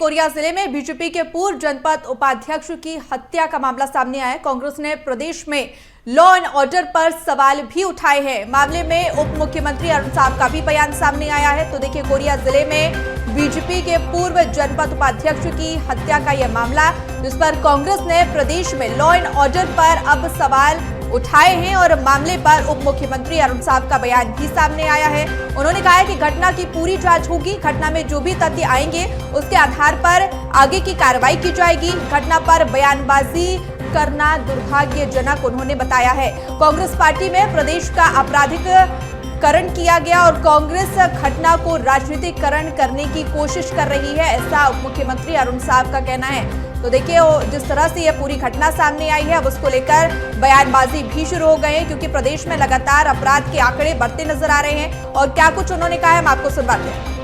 Korea जिले में BJP के पूर्व जनपद उपाध्यक्ष की हत्या का मामला सामने आया है। कांग्रेस ने प्रदेश में लॉ एंड ऑर्डर पर सवाल भी उठाए हैं। मामले में उप मुख्यमंत्री अरुण साव का भी बयान सामने आया है। तो देखिए, कोरिया जिले में बीजेपी के पूर्व जनपद उपाध्यक्ष की हत्या का यह मामला, जिस पर कांग्रेस ने प्रदेश में लॉ एंड ऑर्डर पर अब सवाल उठाए हैं और मामले पर उप मुख्यमंत्री अरुण साव का बयान भी सामने आया है। उन्होंने कहा है कि घटना की पूरी जांच होगी, घटना में जो भी तथ्य आएंगे उसके आधार पर आगे की कार्रवाई की जाएगी। घटना पर बयानबाजी करना दुर्भाग्यजनक उन्होंने बताया है। कांग्रेस पार्टी में प्रदेश का आपराधिकरण किया गया और कांग्रेस घटना को राजनीतिकरण करने की कोशिश कर रही है, ऐसा उप मुख्यमंत्री अरुण साव का कहना है। तो देखिए, जिस तरह से यह पूरी घटना सामने आई है, अब उसको लेकर बयानबाजी भी शुरू हो गए हैं, क्योंकि प्रदेश में लगातार अपराध के आंकड़े बढ़ते नजर आ रहे हैं। और क्या कुछ उन्होंने कहा है, हम आपको सुनवाते हैं।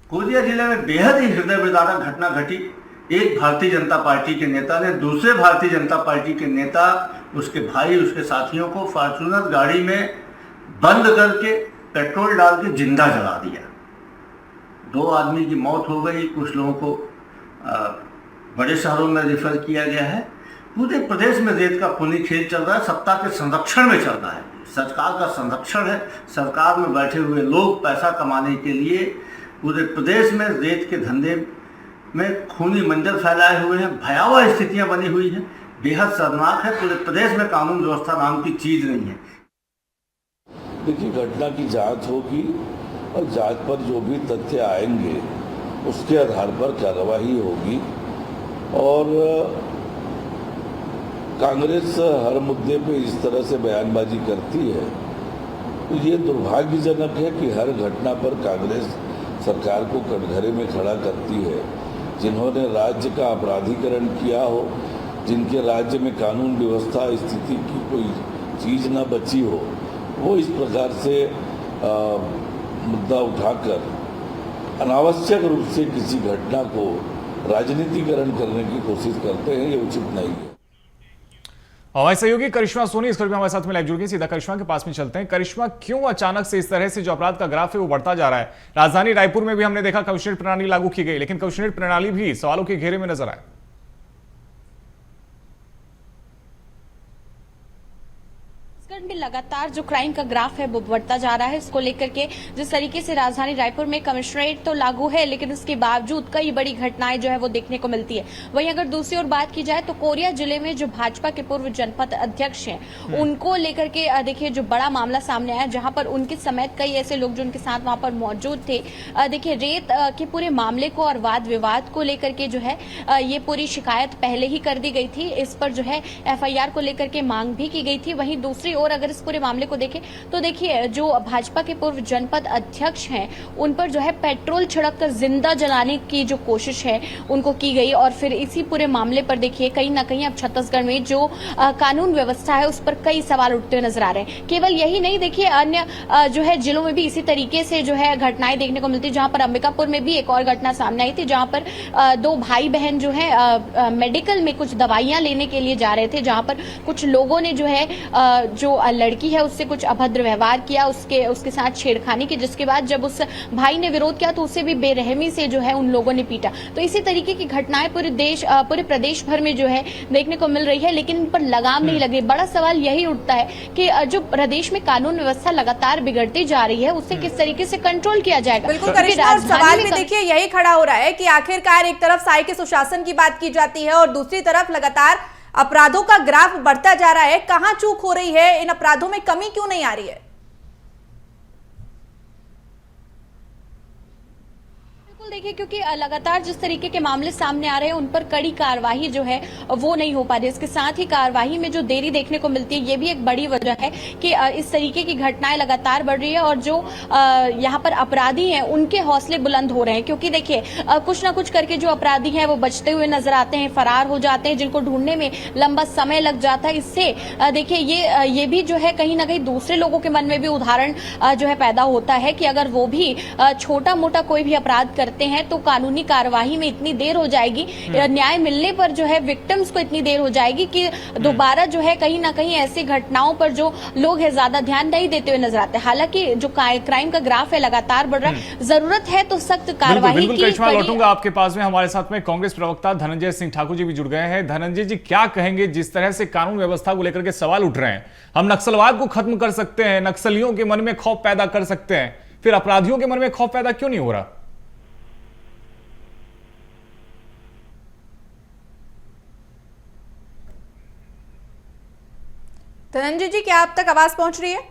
कोरिया जिले में बेहद ही हृदय विदारक घटना घटी। एक भारतीय जनता पार्टी के नेता ने दूसरे भारतीय जनता पार्टी के नेता, उसके भाई, उसके साथियों को फॉर्च्यूनर गाड़ी में बंद करके पेट्रोल डाल के जिंदा जला दिया। 2 आदमी की मौत हो गई, कुछ लोगों को बड़े शहरों में रेफर किया गया है। पूरे प्रदेश में रेत का खूनी खेल चल रहा है, सत्ता के संरक्षण में चल रहा है। सरकार का संरक्षण है। सरकार में बैठे हुए लोग पैसा कमाने के लिए पूरे प्रदेश में रेत के धंधे में खूनी मंजर फैलाए हुए हैं। भयावह स्थितियां बनी हुई हैं, बेहद शर्मनाक है। पूरे प्रदेश में कानून व्यवस्था नाम की चीज नहीं है। देखिए, घटना की जांच होगी और जांच पर जो भी तथ्य आएंगे उसके आधार पर कार्रवाई होगी। और कांग्रेस हर मुद्दे पे इस तरह से बयानबाजी करती है, तो ये दुर्भाग्यजनक है कि हर घटना पर कांग्रेस सरकार को कटघरे में खड़ा करती है। जिन्होंने राज्य का अपराधीकरण किया हो, जिनके राज्य में कानून व्यवस्था स्थिति की कोई चीज़ न बची हो, वो इस प्रकार से मुद्दा उठाकर अनावश्यक रूप से किसी घटना को राजनीतिकरण करने की कोशिश करते हैं। ये उचित नहीं है। हमारे सहयोगी करिश्मा सोनी इस हमारे साथ में लाइव जुड़ गई। सीधा करिश्मा के पास में चलते हैं। करिश्मा, क्यों अचानक से इस तरह से जो अपराध का ग्राफ है वो बढ़ता जा रहा है? राजधानी रायपुर में भी हमने देखा कमिश्नरेट प्रणाली लागू की गई, लेकिन कमिश्नरेट प्रणाली भी सवालों के घेरे में नजर आए। में लगातार जो क्राइम का ग्राफ है वो बढ़ता जा रहा है। इसको लेकर के जिस तरीके से राजधानी रायपुर में कमिश्नरेट तो लागू है, लेकिन इसके बावजूद कई बड़ी घटनाएं जो है वो देखने को मिलती है। वहीं अगर दूसरी ओर बात की जाए तो कोरिया जिले में जो भाजपा के पूर्व जनपद अध्यक्ष हैं, उनको लेकर के देखिए जो बड़ा मामला सामने आया, जहां पर उनके समेत कई ऐसे लोग जो उनके साथ वहां पर मौजूद थे, देखिए रेत के पूरे मामले को और वाद विवाद को लेकर के जो है ये पूरी शिकायत पहले ही कर दी गई थी। इस पर जो है FIR को लेकर के मांग भी की गई थी। वहीं दूसरी ओर अगर इस पूरे मामले को देखें तो देखिए जो भाजपा के पूर्व जनपद अध्यक्ष हैं, उन पर जो है पेट्रोल छिड़क कर जिंदा जलाने की जो कोशिश है उनको की गई। और फिर इसी पूरे मामले पर देखिए कहीं ना कहीं अब छत्तीसगढ़ में जो कानून व्यवस्था है उस पर कई सवाल उठते नजर आ रहे हैं। केवल यही नहीं, देखिए अन्य जो है जिलों में भी इसी तरीके से जो है घटनाएं देखने को मिलती है। जहां पर अंबिकापुर में भी एक और घटना सामने आई थी, जहां पर 2 भाई बहन जो है मेडिकल में कुछ दवाइयां लेने के लिए जा रहे थे, जहां पर कुछ लोगों ने जो है जो लड़की है उससे कुछ अभद्र व्यवहार किया, उसके साथ छेड़खानी की, जिसके बाद जब उस भाई ने विरोध किया तो उसे भी बेरहमी से जो है उन लोगों ने पीटा। तो इसी तरीके की घटनाएं पूरे प्रदेश भर में जो है देखने को मिल रही है, लेकिन इन पर लगाम नहीं लग रही। बड़ा सवाल यही उठता है कि जो प्रदेश में कानून व्यवस्था लगातार बिगड़ती जा रही है, उससे किस तरीके से कंट्रोल किया जाएगा। बिल्कुल करिश्मा, सवाल भी देखिए यही खड़ा हो रहा है कि आखिरकार एक तरफ साई के सुशासन की बात की जाती है और दूसरी तरफ लगातार अपराधों का ग्राफ बढ़ता जा रहा है। कहां चूक हो रही है? इन अपराधों में कमी क्यों नहीं आ रही है? देखिए, क्योंकि लगातार जिस तरीके के मामले सामने आ रहे हैं उन पर कड़ी कार्रवाई जो है वो नहीं हो पा रही। इसके साथ ही कार्रवाई में जो देरी देखने को मिलती है, ये भी एक बड़ी वजह है कि इस तरीके की घटनाएं लगातार बढ़ रही है और जो यहाँ पर अपराधी हैं उनके हौसले बुलंद हो रहे हैं। क्योंकि देखिए कुछ ना कुछ करके जो अपराधी हैं वो बचते हुए नजर आते हैं, फरार हो जाते हैं, जिनको ढूंढने में लंबा समय लग जाता है। इससे देखिए ये भी जो है कहीं ना कहीं दूसरे लोगों के मन में भी उदाहरण जो है पैदा होता है कि अगर वो भी छोटा मोटा कोई भी अपराध करते करते हैं तो कानूनी कार्यवाही में इतनी देर हो जाएगी, न्याय मिलने पर जो है विक्टिम्स को इतनी देर हो जाएगी कि दोबारा जो है कहीं ना कहीं ऐसी घटनाओं पर जो लोग है ज्यादा ध्यान नहीं देते हुए नजर आते हैं। हालांकि जो क्राइम का ग्राफ है लगातार बढ़ रहा है, जरूरत है तो सख्त कार्रवाई की। करिश्मा, लौटूंगा आपके पास में। हमारे साथ में कांग्रेस प्रवक्ता धनंजय सिंह ठाकुर जी भी जुड़ गए हैं। धनंजय जी, क्या कहेंगे जिस तरह से कानून व्यवस्था को लेकर के सवाल उठ रहे हैं? हम नक्सलवाद को खत्म कर सकते हैं, नक्सलियों के मन में खौफ पैदा कर सकते हैं, फिर अपराधियों के मन में खौफ पैदा क्यों नहीं हो रहा? धनंजय जी, क्या आप तक आवाज पहुंच रही है?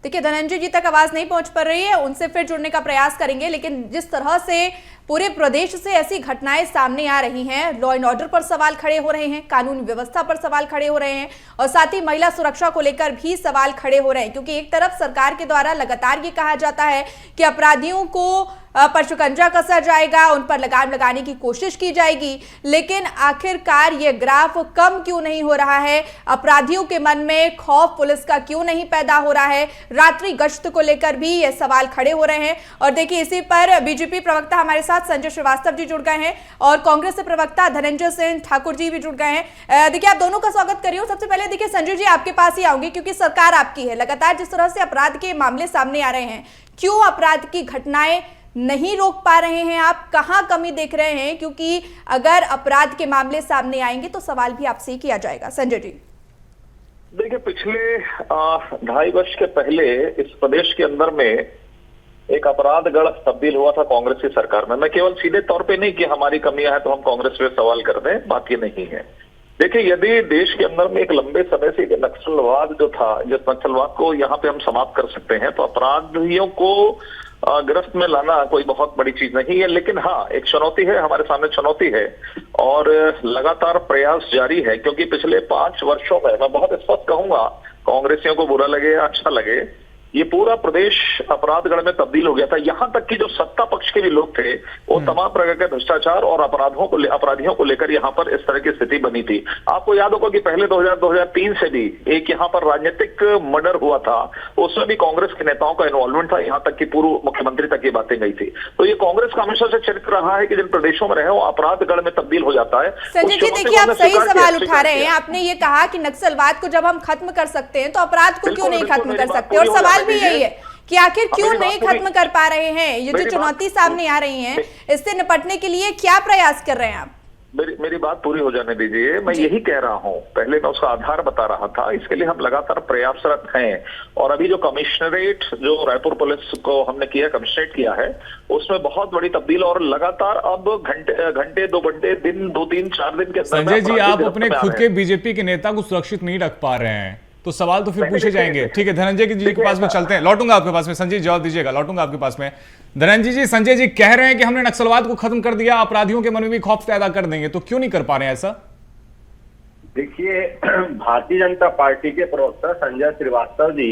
देखिए, धनंजय जी तक आवाज नहीं पहुंच पा रही है, उनसे फिर जुड़ने का प्रयास करेंगे। लेकिन जिस तरह से पूरे प्रदेश से ऐसी घटनाएं सामने आ रही हैं, लॉ एंड ऑर्डर पर सवाल खड़े हो रहे हैं, कानून व्यवस्था पर सवाल खड़े हो रहे हैं और साथ ही महिला सुरक्षा को लेकर भी सवाल खड़े हो रहे हैं, क्योंकि एक तरफ सरकार के द्वारा लगातार ये कहा जाता है कि अपराधियों को पर शिकंजा कसा जाएगा, उन पर लगाम लगाने की कोशिश की जाएगी, लेकिन आखिरकार ये ग्राफ कम क्यों नहीं हो रहा है? अपराधियों के मन में खौफ पुलिस का क्यों नहीं पैदा हो रहा है? रात्रि गश्त को लेकर भी ये सवाल खड़े हो रहे हैं। और देखिए, इसी पर बीजेपी प्रवक्ता हमारे साथ संजय श्रीवास्तव जी जुड़ गए हैं और कांग्रेस से प्रवक्ता धनंजय सिंह ठाकुर जी भी जुड़ गए हैं। देखिए, आप दोनों का स्वागत करिए। सबसे पहले देखिए संजय जी, आपके पास ही आऊंगी, क्योंकि सरकार आपकी है। लगातार जिस तरह से अपराध के मामले सामने आ रहे हैं, क्यों अपराध की घटनाएं नहीं रोक पा रहे हैं? आप कहां कमी देख रहे हैं? क्योंकि अगर अपराध के मामले सामने आएंगे तो सवाल भी आपसे ही किया जाएगा। संजय जी, देखिए, पिछले 2.5 वर्ष के पहले इस प्रदेश के अंदर में एक अपराध गढ़ तब्दील हुआ था कांग्रेस की सरकार में। मैं केवल सीधे तौर पे नहीं कि हमारी कमियां हैं तो हम कांग्रेस पे सवाल कर दें, बात ये नहीं है। देखिए, यदि देश के अंदर में एक लंबे समय से नक्सलवाद जो था, जिस नक्सलवाद को यहाँ पे हम समाप्त कर सकते हैं, तो अपराधियों को गिरफ्त में लाना कोई बहुत बड़ी चीज नहीं है। लेकिन हाँ, एक चुनौती है, हमारे सामने चुनौती है और लगातार प्रयास जारी है, क्योंकि पिछले 5 वर्षों में, मैं बहुत स्पष्ट कहूंगा, कांग्रेसियों को बुरा लगे या अच्छा लगे, ये पूरा प्रदेश अपराधगढ़ में तब्दील हो गया था। यहाँ तक कि जो सत्ता पक्ष के भी लोग थे, वो तमाम प्रकार के भ्रष्टाचार और अपराधियों को लेकर यहाँ पर इस तरह की स्थिति बनी थी। आपको याद होगा कि पहले 2003 से भी एक यहाँ पर राजनीतिक मर्डर हुआ था, उसमें भी कांग्रेस के नेताओं का इन्वॉल्वमेंट था, यहाँ तक कि पूर्व मुख्यमंत्री तक ये बातें गई थी। तो ये कांग्रेस का हमेशा से चरित्र रहा है कि जिन प्रदेशों में रहे वो अपराधगढ़ में तब्दील हो जाता है। संजय जी, देखिए, आप सही सवाल उठा रहे हैं। आपने ये कहा कि नक्सलवाद को जब हम खत्म कर सकते हैं तो अपराध को क्यों नहीं खत्म कर सकते, और सवाल भी यही है कि आखिर क्यों नहीं खत्म कर पा रहे हैं? ये जो चुनौती सामने आ रही है, इससे निपटने के लिए क्या प्रयास कर रहे हैं आप? मेरी बात पूरी हो जाने दीजिए। मैं यही कह रहा हूं, पहले मैं उसका आधार बता रहा था। इसके लिए हम लगातार प्रयासरत हैं और अभी जो कमिश्नरेट जो रायपुर पुलिस को हमने किया, कमिश्नरेट किया है, उसमें बहुत बड़ी तब्दील और लगातार अब घंटे 2 घंटे, दिन 2-3 4 दिन के अंदर। संजय जी, आप अपने खुद के बीजेपी के नेता को सुरक्षित नहीं रख पा रहे हैं, तो सवाल तो फिर पूछे जाएंगे। ठीक है, धनंजय जी के पास में चलते हैं, लौटूंगा आपके पास में। संजय जवाब दीजिएगा, लौटूंगा आपके पास में। धनंजय जी, संजय जी कह रहे हैं कि हमने नक्सलवाद को खत्म कर दिया, अपराधियों के मन में भी खौफ पैदा कर देंगे, तो क्यों नहीं कर पा रहे हैं ऐसा? देखिए, भारतीय जनता पार्टी के प्रवक्ता संजय श्रीवास्तव जी,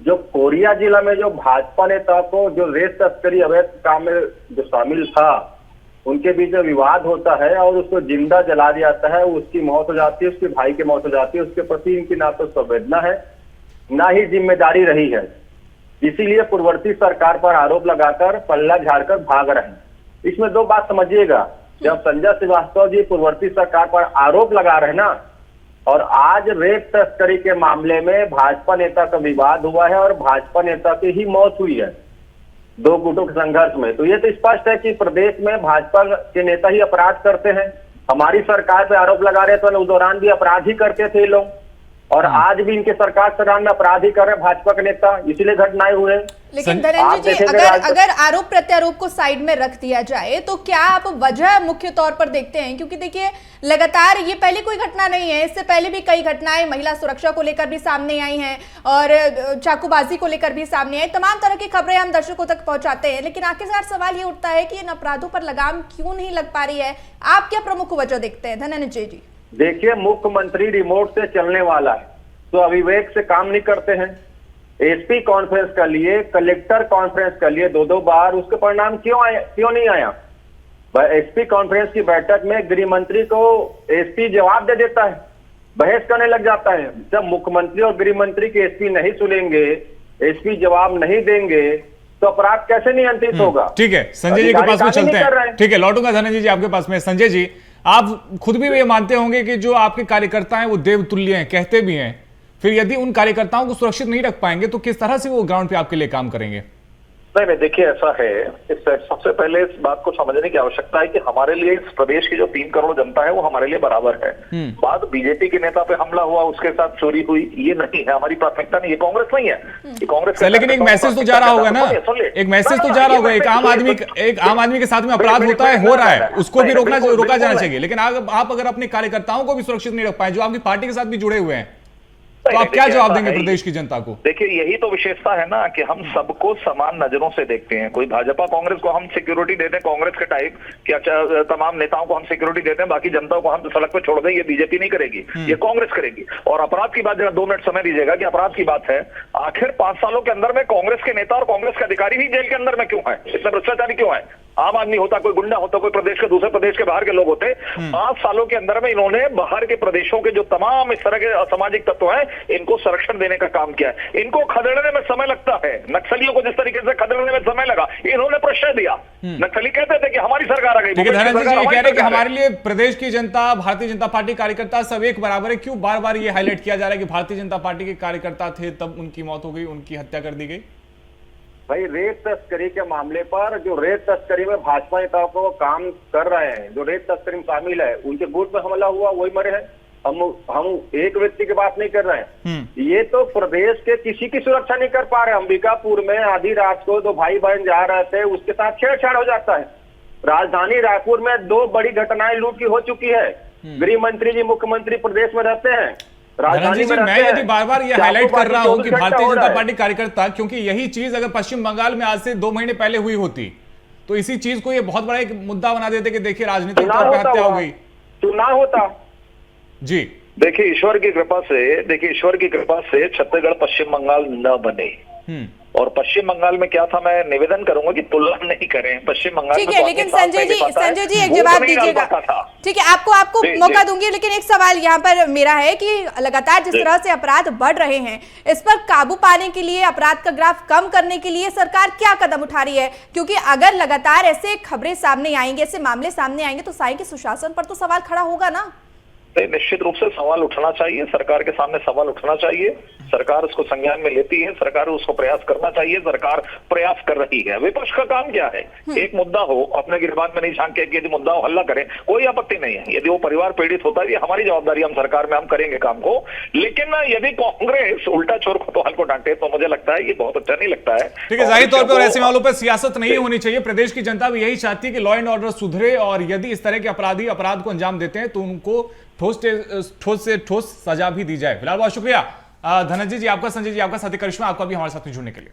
जो कोरिया जिला में जो भाजपा नेता को जो रेत तस्करी अवैध काम में जो शामिल था, उनके बीच में विवाद होता है और उसको जिंदा जला दिया जाता है, उसकी मौत हो जाती है, उसके भाई की मौत हो जाती है, उसके प्रति इनकी ना तो संवेदना है ना ही जिम्मेदारी रही है। इसीलिए पूर्ववर्ती सरकार पर आरोप लगाकर पल्ला झाड़कर भाग रहे हैं। इसमें 2 बात समझिएगा। जब संजय श्रीवास्तव जी पूर्ववर्ती सरकार पर आरोप लगा रहे हैं ना, और आज रेप तस्करी के मामले में भाजपा नेता का विवाद हुआ है और भाजपा नेता की ही मौत हुई है 2 गुटों के संघर्ष में, तो ये तो स्पष्ट है कि प्रदेश में भाजपा के नेता ही अपराध करते हैं। हमारी सरकार पे आरोप लगा रहे थे, उस दौरान भी अपराध ही करते थे लोग, और आज भी इनके सरकार के दौरान अपराध ही कर रहे हैं भाजपा के नेता, इसीलिए घटनाएं हुए। लेकिन धनंजय जी, अगर आरोप प्रत्यारोप को साइड में रख दिया जाए तो क्या आप वजह मुख्य तौर पर देखते हैं? क्योंकि देखिए, लगातार ये पहले कोई घटना नहीं है, इससे पहले भी कई घटनाएं महिला सुरक्षा को लेकर भी सामने आई हैं और चाकूबाजी को लेकर भी सामने आई। तमाम तरह की खबरें हम दर्शकों तक पहुंचाते हैं, लेकिन आखिरकार सवाल ये उठता है कि इन अपराधों पर लगाम क्यों नहीं लग पा रही है? आप क्या प्रमुख वजह देखते हैं धनंजय जी? देखिए, मुख्यमंत्री रिमोट से चलने वाला है तो अविवेक से काम नहीं करते हैं। एसपी कॉन्फ्रेंस कर लिए, कलेक्टर कॉन्फ्रेंस कर लिए 2-2 बार, उसके परिणाम क्यों नहीं आया? एसपी कॉन्फ्रेंस की बैठक में गृह मंत्री को एसपी जवाब दे देता है, बहस करने लग जाता है। जब मुख्यमंत्री और गृह मंत्री के एसपी नहीं सुनेंगे, एसपी जवाब नहीं देंगे, तो अपराध कैसे नियंत्रित होगा? ठीक है, संजय जी के पास में चलते हैं। ठीक है, लौटूंगा धनंजय जी आपके पास में। संजय जी, आप खुद भी ये मानते होंगे कि जो आपके कार्यकर्ता हैं वो देवतुल्य हैं, कहते भी हैं, फिर यदि उन कार्यकर्ताओं को सुरक्षित नहीं रख पाएंगे तो किस तरह से वो ग्राउंड पे आपके लिए काम करेंगे? नहीं, देखिए ऐसा है, सबसे पहले इस बात को समझने की आवश्यकता है कि हमारे लिए इस प्रदेश की जो 3 करोड़ जनता है वो हमारे लिए बराबर है। बात बीजेपी के नेता पे हमला हुआ, उसके साथ चोरी हुई, ये नहीं है हमारी प्राथमिकता, नहीं, ये कांग्रेस नहीं है, ये कांग्रेस। लेकिन एक मैसेज तो जा रहा होगा ना, एक मैसेज तो जा रहा होगा, एक आम आदमी के साथ में अपराध होता है, हो रहा है, उसको भी रोका जाना चाहिए। लेकिन आप अगर अपने कार्यकर्ताओं को भी सुरक्षित नहीं रख पाए जो आपकी पार्टी के साथ भी जुड़े हुए हैं, तो आप क्या जवाब देंगे प्रदेश की जनता को? देखिए, यही तो विशेषता है ना कि हम सबको समान नजरों से देखते हैं। कोई भाजपा कांग्रेस को हम सिक्योरिटी देते हैं कांग्रेस के टाइप कि अच्छा तमाम नेताओं को हम सिक्योरिटी देते हैं, बाकी जनता को हम सड़क पे छोड़ दें, ये बीजेपी नहीं करेगी, ये कांग्रेस करेगी। और अपराध की बात, जरा 2 मिनट समय दीजिएगा कि अपराध की बात है, आखिर 5 सालों के अंदर में कांग्रेस के नेता और कांग्रेस के अधिकारी ही जेल के अंदर में क्यों है? इतना भ्रष्टाचारी क्यों है? आम आदमी होता, कोई गुंडा होता, कोई प्रदेश के दूसरे प्रदेश के बाहर के लोग होते। 5 सालों के अंदर में इन्होंने बाहर के प्रदेशों के जो तमाम इस तरह के असामाजिक तत्व हैं, इनको संरक्षण देने का काम किया है। इनको खदेड़ने में समय लगता है, नक्सलियों को जिस तरीके से खदेड़ने में समय लगा, इन्होंने प्रश्रय दिया। नक्सली कहते थे कि हमारी सरकार आ गई। धनंजय जी ये कह रहे हैं कि हमारे लिए प्रदेश की जनता, भारतीय जनता पार्टी कार्यकर्ता सब एक बराबर है। क्यों बार बार ये हाईलाइट किया जा रहा है कि भारतीय जनता पार्टी के कार्यकर्ता थे तब उनकी मौत हो गई, उनकी हत्या कर दी गई? भाई, रेत तस्करी के मामले पर जो रेत तस्करी में भाजपा नेताओं को काम कर रहे हैं, जो रेत तस्करी में शामिल है, उनके गुट में हमला हुआ, वही मरे हैं। हम एक व्यक्ति की बात नहीं कर रहे हैं। ये तो प्रदेश के किसी की सुरक्षा नहीं कर पा रहे। अंबिकापुर में आधी रात को 2 भाई बहन जा रहे थे, उसके साथ छेड़छाड़ हो जाता है। राजधानी रायपुर में 2 बड़ी घटनाएं लूट की हो चुकी है। गृह मंत्री जी, मुख्यमंत्री प्रदेश में रहते हैं, राजधानी में मैं यदि बार-बार ये हाईलाइट कर रहा हूं कि भारतीय जनता पार्टी कार्यकर्ता, क्योंकि यही चीज अगर पश्चिम बंगाल में आज से 2 महीने पहले हुई होती तो इसी चीज को ये बहुत बड़ा एक मुद्दा बना देते कि देखिए राजनीतिक तौर पर हत्या हो गई, चुनाव होता। जी देखिए, ईश्वर की कृपा से छत्तीसगढ़ पश्चिम बंगाल न बने। और पश्चिम बंगाल में क्या था, मैं निवेदन करूंगा कि तुलना नहीं करें पश्चिम बंगाल। ठीक है, लेकिन संजय जी एक जवाब दीजिएगा। ठीक है, आपको मौका दूंगी, लेकिन एक सवाल यहाँ पर मेरा है कि लगातार जिस तरह से अपराध बढ़ रहे हैं, इस पर काबू पाने के लिए, अपराध का ग्राफ कम करने के लिए सरकार क्या कदम उठा रही है? क्योंकि अगर लगातार ऐसे खबरें सामने आएंगे, ऐसे मामले सामने आएंगे तो साई के सुशासन पर तो सवाल खड़ा होगा ना? निश्चित रूप से सवाल उठना चाहिए, सरकार के सामने सवाल उठना चाहिए। सरकार उसको संज्ञान में लेती है, सरकार उसको प्रयास करना चाहिए, सरकार प्रयास कर रही है। विपक्ष का काम क्या है? एक मुद्दा हो, अपने गिरबान में नहीं झांक के यदि मुद्दा हो हल्ला करें, कोई आपत्ति नहीं है। यदि वो परिवार पीड़ित होता है, ये हमारी जवाबदारी, हम सरकार में हम करेंगे काम को। लेकिन यदि कांग्रेस उल्टा चोर कोतवाल को डांटे तो मुझे लगता है ये बहुत अच्छा नहीं लगता है। ठीक है, जाहिर तौर पर ऐसे मामलों पर सियासत नहीं होनी चाहिए। प्रदेश की जनता भी यही चाहती है कि लॉ एंड ऑर्डर सुधरे, और यदि इस तरह के अपराधी अपराध को अंजाम देते हैं तो उनको ठोस से ठोस सजा भी दी जाए। फिलहाल बहुत शुक्रिया धनंजय जी आपका, संजय जी आपका, साथी करिश्मा आपका भी हमारे साथ में जुड़ने के लिए।